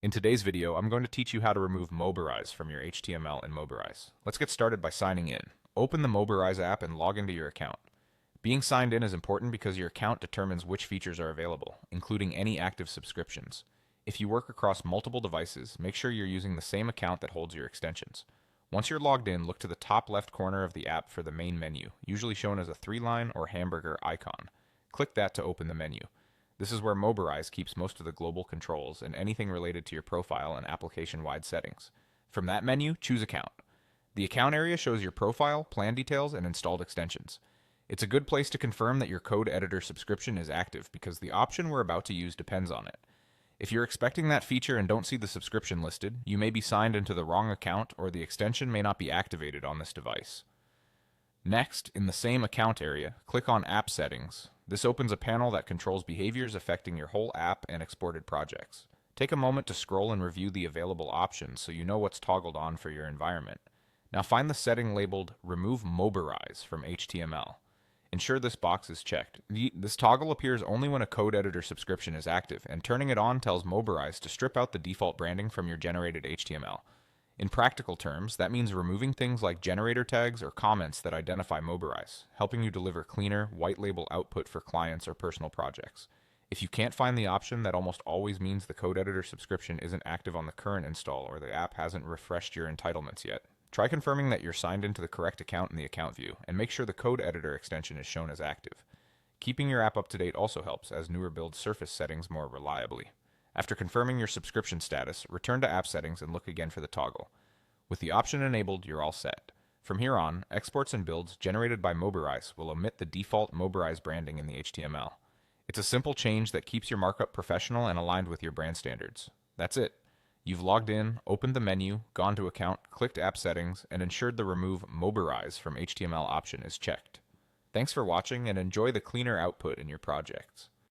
In today's video, I'm going to teach you how to remove Mobirise from your HTML in Mobirise. Let's get started by signing in. Open the Mobirise app and log into your account. Being signed in is important because your account determines which features are available, including any active subscriptions. If you work across multiple devices, make sure you're using the same account that holds your extensions. Once you're logged in, look to the top left corner of the app for the main menu, usually shown as a three-line or hamburger icon. Click that to open the menu. This is where Mobirise keeps most of the global controls and anything related to your profile and application-wide settings. From that menu, choose Account. The account area shows your profile, plan details, and installed extensions. It's a good place to confirm that your code editor subscription is active because the option we're about to use depends on it. If you're expecting that feature and don't see the subscription listed, you may be signed into the wrong account or the extension may not be activated on this device. Next, in the same account area, click on App Settings. This opens a panel that controls behaviors affecting your whole app and exported projects. Take a moment to scroll and review the available options so you know what's toggled on for your environment. Now find the setting labeled Remove Mobirise from HTML. Ensure this box is checked. This toggle appears only when a code editor subscription is active, and turning it on tells Mobirise to strip out the default branding from your generated HTML. In practical terms, that means removing things like generator tags or comments that identify Mobirise, helping you deliver cleaner, white label output for clients or personal projects. If you can't find the option, that almost always means the code editor subscription isn't active on the current install or the app hasn't refreshed your entitlements yet. Try confirming that you're signed into the correct account in the account view, and make sure the code editor extension is shown as active. Keeping your app up to date also helps, as newer builds surface settings more reliably. After confirming your subscription status, return to App Settings and look again for the toggle. With the option enabled, you're all set. From here on, exports and builds generated by Mobirise will omit the default Mobirise branding in the HTML. It's a simple change that keeps your markup professional and aligned with your brand standards. That's it. You've logged in, opened the menu, gone to Account, clicked App Settings, and ensured the Remove Mobirise from HTML option is checked. Thanks for watching and enjoy the cleaner output in your projects.